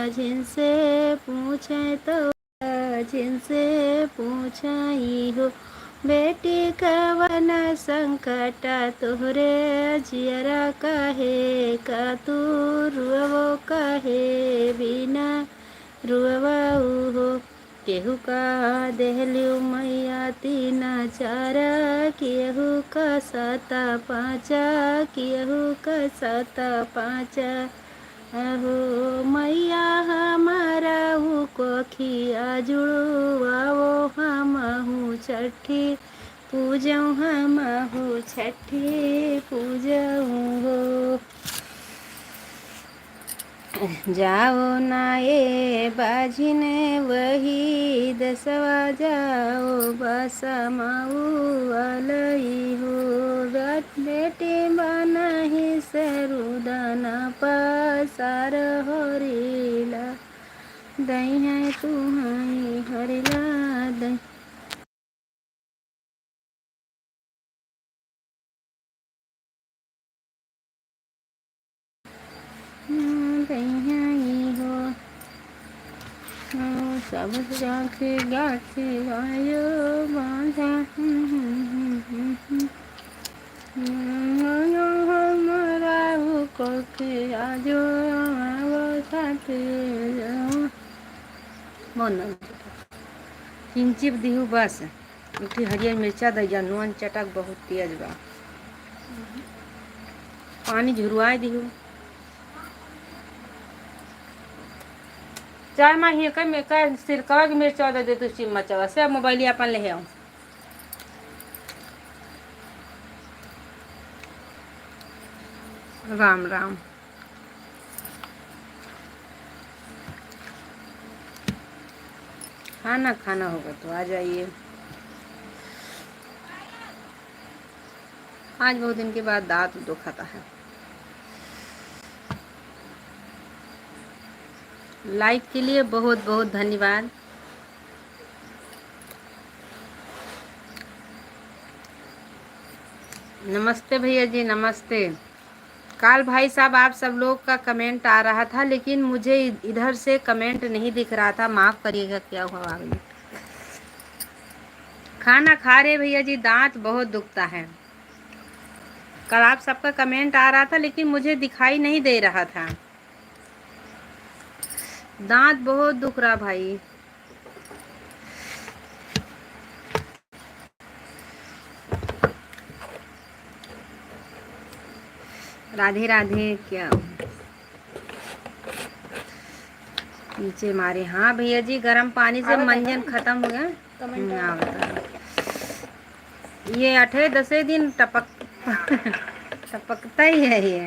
जिनसे पूछे तो जिनसे पूछाई हो। बेटी कवन संकट तोहरे जियरा कहे का तू रुअवो कहे बिना रुअवाऊ हो। केहू का देहलियो मैया तीन चार केहू का साता पाँचा केहू का साता पाँचा अहो मैया हमारा कोखिया जुड़वाओ हमहू छठी पूजऊ हमहू छठी पूजऊ हो। जाओ ना ये बाजिने वही दसवा जाओ बसा माऊ अलई हो। बेटे बना ही सरुदाना पसार हरिला दई है तुम्हारी हरिला दई हो। सब जाके गाके आयो बांधा हमारा कोके आजो आवो साथे मन किंचिप दिहु बस उठी हरियर मिर्चा दई जा नून चटक बहुत तेज बा पानी झुरवाए दिहु चाय माँ ही का सिरकवा की मिर्चा दे तू चिम्मचवा से मोबाइल अपन ले आओ। राम राम खाना खाना होगा तो आ जाइए। आज बहुत दिन के बाद दांत दुखाता है। लाइक के लिए बहुत बहुत धन्यवाद। नमस्ते भैया जी नमस्ते। काल भाई साहब आप सब लोग का कमेंट आ रहा था लेकिन मुझे इधर से कमेंट नहीं दिख रहा था, माफ़ करिएगा। क्या हुआ आगे खाना खा रहे भैया जी, दांत बहुत दुखता है। कल आप सबका कमेंट आ रहा था लेकिन मुझे दिखाई नहीं दे रहा था। दांत बहुत दुख रहा भाई। राधे राधे। क्या नीचे मारे। हाँ भैया जी गर्म पानी से मंजन खत्म हो गया। ये 8-10 दिन टपक टपकता ही है ये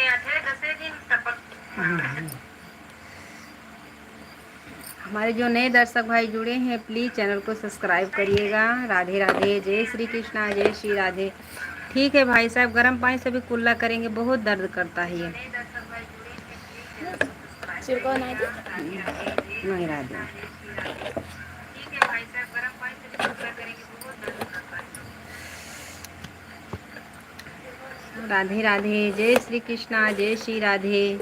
8-10 दिन टपक। हमारे जो नए दर्शक भाई जुड़े हैं प्लीज़ चैनल को सब्सक्राइब करिएगा। राधे राधे, जय श्री कृष्णा, जय श्री राधे। ठीक है भाई साहब गर्म पानी से भी कुल्ला करेंगे, बहुत दर्द करता है ये। नहीं राधे राधे राधे, जय श्री कृष्णा, जय श्री राधे।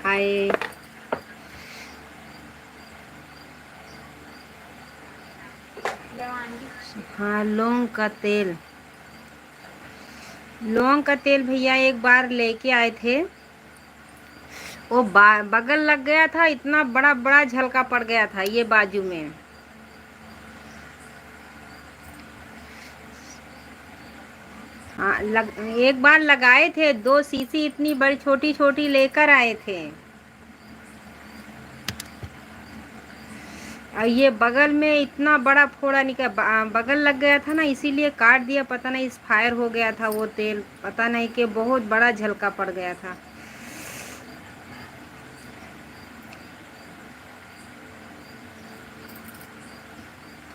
हाय हाँ लौंग का तेल भैया एक बार लेके आए थे, वो बगल लग गया था, इतना बड़ा बड़ा झलका पड़ गया था ये बाजू में। हाँ एक बार लगाए थे, 2 शीशी इतनी बड़ी छोटी छोटी लेकर आए थे और ये बगल में इतना बड़ा फोड़ा निकल बगल लग गया था ना, इसीलिए काट दिया। पता नहीं फायर हो गया था वो तेल, पता नहीं कि बहुत बड़ा झलका पड़ गया था।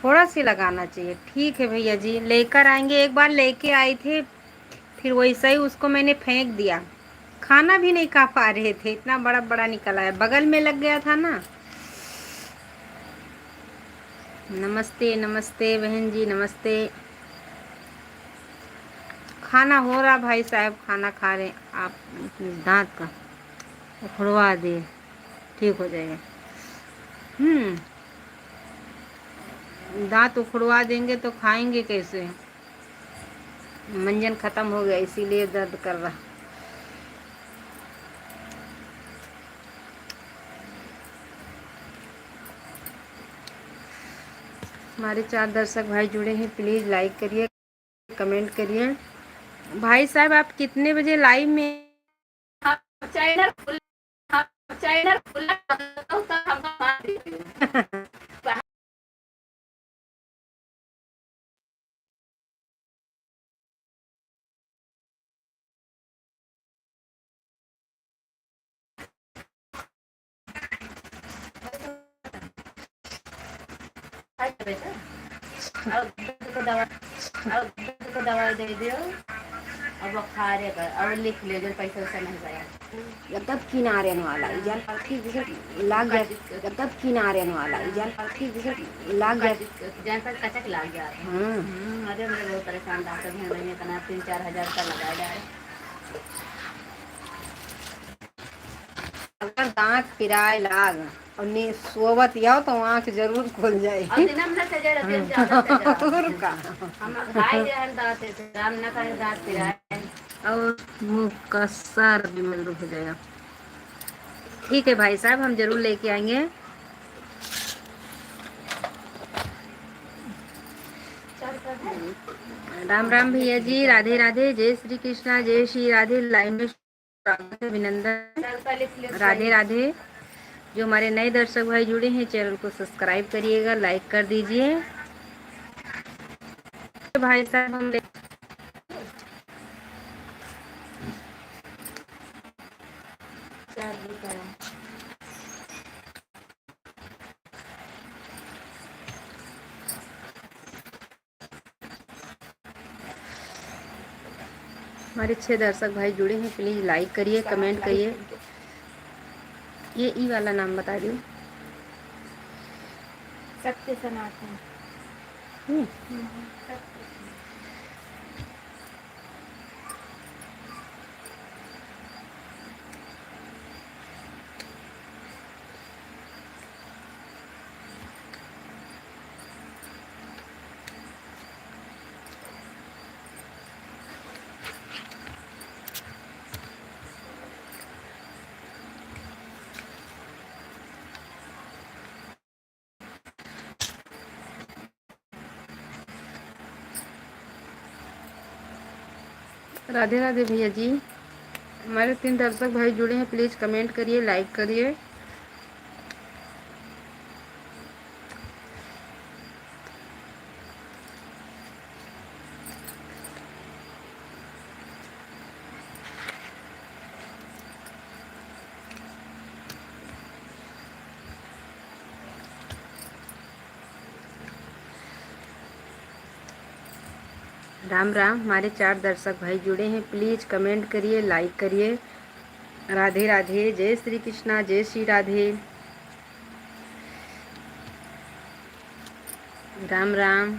थोड़ा सी लगाना चाहिए। ठीक है भैया जी लेकर आएंगे। एक बार लेके आए थे फिर वैसा ही उसको मैंने फेंक दिया, खाना भी नहीं खा पा रहे थे, इतना बड़ा बड़ा निकला है, बगल में लग गया था ना। नमस्ते नमस्ते बहन जी नमस्ते। खाना हो रहा भाई साहब, खाना खा रहे आप। दांत का उखड़वा दे, ठीक हो जाएगा। दांत उखड़वा देंगे तो खाएंगे कैसे? मंजन ख़त्म हो गया इसीलिए दर्द कर रहा। हमारे 4 दर्शक भाई जुड़े हैं, प्लीज़ लाइक करिए, कमेंट करिए। भाई साहब आप कितने बजे लाइव में? चैनल खुला दवाई दे दियो अब खा रे कर और लिख ले जो पैसा वैसा नहीं गया तब किनारे वाला इजल ठीक लाग गया तब किनारे वाला इजल ठीक लाग गया जान पर कचक लाग गया। अरे मैं बहुत परेशान डॉक्टर ने मैंने कहा 3-4 हज़ार का लगा डाले। अगर दांत पिराए लाग और नी सोवत जाओ तो आँख जरूर खुल जाए। और मुँह का सर भी मजबूत हो जाएगा। ठीक है भाई साहब, हम जरूर लेके आएंगे। राम राम भैया जी, राधे राधे, जय श्री कृष्णा, जय श्री राधे। लाइन में अभिनंदन, राधे राधे। जो हमारे नए दर्शक भाई जुड़े हैं चैनल को सब्सक्राइब करिएगा, लाइक कर दीजिए। भाई साहब हम हमारे 6 दर्शक भाई जुड़े हैं, प्लीज़ लाइक करिए, कमेंट करिए। ये ई वाला नाम बता दियो। सत्य सनातन। राधे राधे भैया जी। हमारे 3 दर्शक भाई जुड़े हैं, प्लीज़ कमेंट करिए, लाइक करिए। राम राम। हमारे 4 दर्शक भाई जुड़े हैं, प्लीज़ कमेंट करिए, लाइक करिए। राधे राधे, जय श्री कृष्णा, जय श्री राधे, राम राम।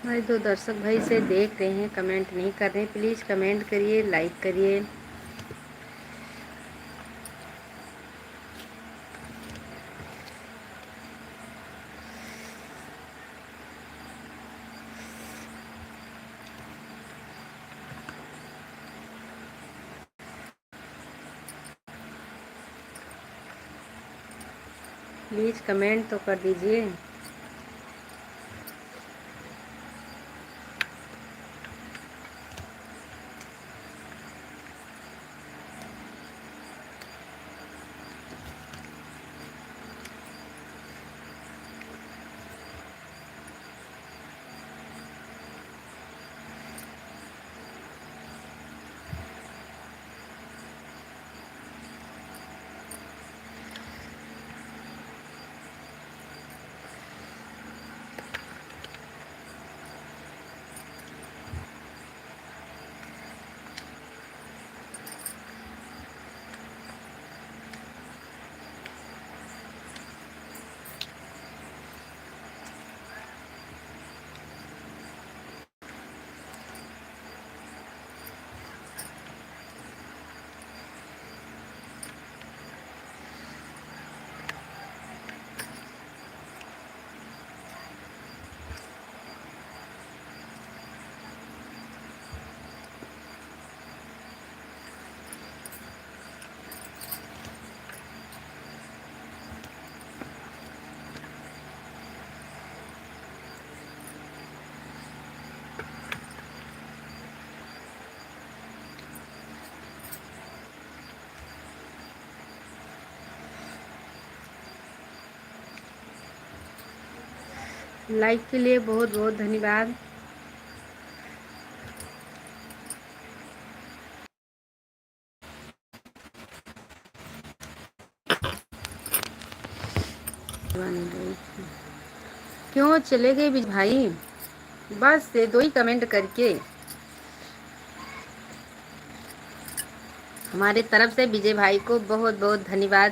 हमारे 2 दर्शक भाई से देख रहे हैं, कमेंट नहीं कर रहे हैं, प्लीज़ कमेंट करिए, लाइक करिए। प्लीज़ कमेंट तो कर दीजिए। लाइक के लिए बहुत बहुत धन्यवाद। क्यों चले गए बीज भाई? बस ये 2 ही कमेंट करके हमारे तरफ से विजय भाई को बहुत बहुत धन्यवाद।